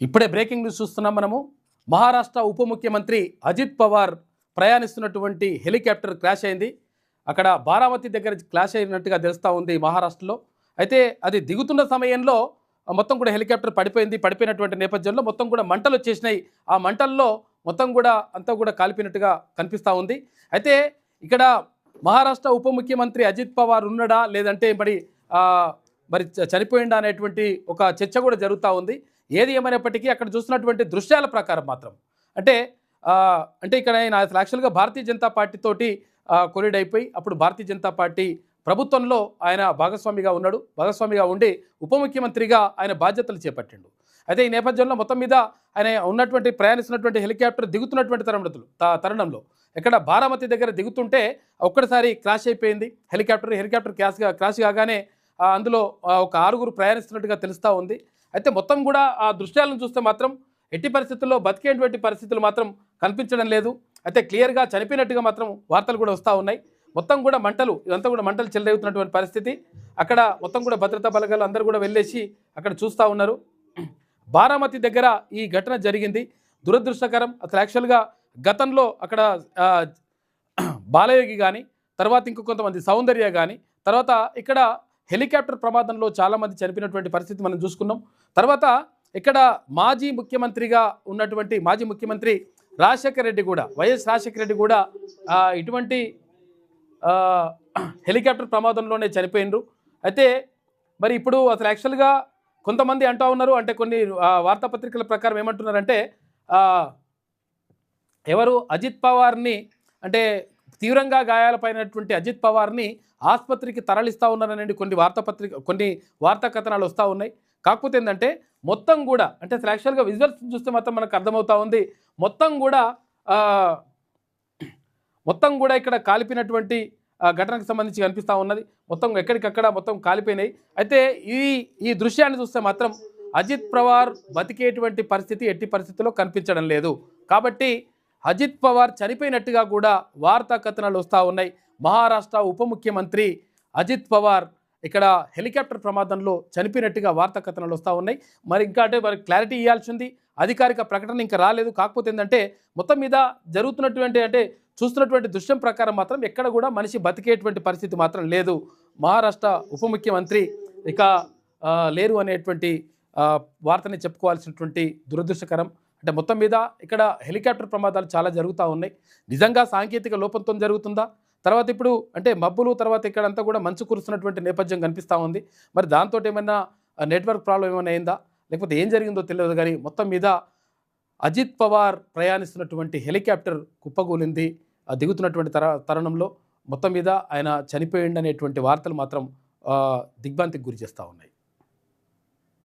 ఇప్పుడే breaking news చూస్తున్నాం మనము. మహారాష్ట్ర ఉప ముఖ్యమంత్రి అజిత్ పవార్ ప్రయాణిస్తున్నటువంటి హెలికాప్టర్ క్రాష్ అయింది. అక్కడ బారామతి దగ్గర క్రాష్ అయినట్టుగా తెలుస్తూ ఉంది మహారాష్ట్రలో. అయితే అది దిగుతున్న సమయంలో మొత్తం కూడా హెలికాప్టర్ పడిపోయినటువంటి నేపథ్యంలో మొత్తం కూడా మంటలు వచ్చేసినాయి. ఆ మంటల్లో మొత్తం కూడా అంతా కూడా కాలిపోయినట్టుగా కనిపిస్తూ ఉంది. అయితే ఇక్కడ మహారాష్ట్ర ఉప ముఖ్యమంత్రి అజిత్ పవార్ ఉన్నాడా లేదంటే మరి చనిపోయిందా అనేటువంటి ఒక చర్చ కూడా జరుగుతూ ఉంది. ఏది ఏమైనప్పటికీ అక్కడ చూస్తున్నటువంటి దృశ్యాల ప్రకారం మాత్రం అంటే ఇక్కడ ఆయన యాక్చువల్గా భారతీయ జనతా పార్టీ తోటి కొలీడ్ అయిపోయి అప్పుడు భారతీయ జనతా పార్టీ ప్రభుత్వంలో ఆయన భాగస్వామిగా ఉండి ఉప ముఖ్యమంత్రిగా ఆయన బాధ్యతలు చేపట్టిండు. అయితే ఈ నేపథ్యంలో మొత్తం మీద ఆయన ప్రయాణిస్తున్నటువంటి హెలికాప్టర్ దిగుతున్నటువంటి తరుణంలో ఎక్కడ బారామతి దగ్గర దిగుతుంటే ఒక్కసారి క్రాష్ అయిపోయింది హెలికాప్టర్ క్రాష్ కాగానే అందులో ఒక 6 ప్రయాణిస్తున్నట్టుగా తెలుస్తూ ఉంది. అయితే మొత్తం కూడా ఆ దృశ్యాలను చూస్తే మాత్రం ఎట్టి పరిస్థితుల్లో బతికేటువంటి పరిస్థితులు మాత్రం కనిపించడం లేదు. అయితే క్లియర్గా చనిపోయినట్టుగా మాత్రం వార్తలు కూడా వస్తూ ఉన్నాయి. మొత్తం కూడా ఇదంతా కూడా మంటలు చెలరేగుతున్నటువంటి పరిస్థితి. అక్కడ మొత్తం కూడా భద్రతా బలగాలు అందరూ కూడా వెళ్ళేసి అక్కడ చూస్తూ ఉన్నారు. బారామతి దగ్గర ఈ ఘటన జరిగింది. దురదృష్టకరం. అసలు యాక్చువల్గా గతంలో అక్కడ బాలయోగి కానీ తర్వాత కొంతమంది సౌందర్య కానీ తర్వాత ఇక్కడ హెలికాప్టర్ ప్రమాదంలో చాలామంది చనిపోయినటువంటి పరిస్థితి మనం చూసుకున్నాం. తర్వాత ఇక్కడ మాజీ ముఖ్యమంత్రిగా ఉన్నటువంటి మాజీ ముఖ్యమంత్రి వైఎస్ రాజశేఖర రెడ్డి కూడా ఇటువంటి హెలికాప్టర్ ప్రమాదంలోనే చనిపోయినరు. అయితే మరి ఇప్పుడు అసలు యాక్చువల్గా కొంతమంది అంటూ ఉన్నారు, అంటే కొన్ని వార్తాపత్రికల ప్రకారం ఏమంటున్నారంటే అజిత్ పవార్ని అంటే తీవ్రంగా గాయాలపైనటువంటి అజిత్ పవార్ని ఆసుపత్రికి తరలిస్తూ ఉన్నారనేది కొన్ని వార్తా కథనాలు వస్తూ ఉన్నాయి. కాకపోతే ఏంటంటే మొత్తం కూడా అంటే అసలు యాక్చువల్గా విజువల్స్ చూస్తే మాత్రం మనకు అర్థమవుతూ ఉంది. మొత్తం కూడా ఇక్కడ కాలిపోయినటువంటి ఘటనకు సంబంధించి కనిపిస్తూ ఉన్నది. మొత్తం ఎక్కడికక్కడ మొత్తం కాలిపోయినాయి. అయితే ఈ దృశ్యాన్ని చూస్తే మాత్రం అజిత్ పవార్ బతికేటువంటి పరిస్థితి ఎట్టి పరిస్థితుల్లో కనిపించడం లేదు. కాబట్టి అజిత్ పవార్ చనిపోయినట్టుగా కూడా వార్తా కథనాలు వస్తూ ఉన్నాయి. మహారాష్ట్ర ఉప ముఖ్యమంత్రి అజిత్ పవార్ ఇక్కడ హెలికాప్టర్ ప్రమాదంలో చనిపోయినట్టుగా వార్తా కథనాలు వస్తూ ఉన్నాయి. మరి ఇంకా అంటే మరి క్లారిటీ ఇవ్వాల్సింది, అధికారిక ప్రకటన ఇంకా రాలేదు. కాకపోతే ఏంటంటే మొత్తం మీద జరుగుతున్నటువంటి చూస్తున్నటువంటి దృశ్యం ప్రకారం మాత్రం ఎక్కడ కూడా మనిషి బతికేటువంటి పరిస్థితి మాత్రం లేదు. మహారాష్ట్ర ఉప ముఖ్యమంత్రి ఇక లేరు అనేటువంటి వార్తని చెప్పుకోవాల్సినటువంటి దురదృష్టకరం. అంటే మొత్తం మీద ఇక్కడ హెలికాప్టర్ ప్రమాదాలు చాలా జరుగుతూ ఉన్నాయి. నిజంగా సాంకేతిక లోపంతో జరుగుతుందా? తర్వాత ఇప్పుడు అంటే మబ్బులు తర్వాత ఇక్కడంతా కూడా మంచు కురుస్తున్నటువంటి నేపథ్యం కనిపిస్తూ ఉంది. మరి దాంతో ఏమైనా నెట్వర్క్ ప్రాబ్లం ఏమైనా అయిందా లేకపోతే ఏం జరిగిందో తెలియదు. కానీ మొత్తం మీద అజిత్ పవార్ ప్రయాణిస్తున్నటువంటి హెలికాప్టర్ కుప్పగూలింది. దిగుతున్నటువంటి తరుణంలో మొత్తం మీద ఆయన చనిపోయింది అనేటువంటి వార్తలు మాత్రం దిగ్భ్రాంతికి గురి చేస్తూ ఉన్నాయి.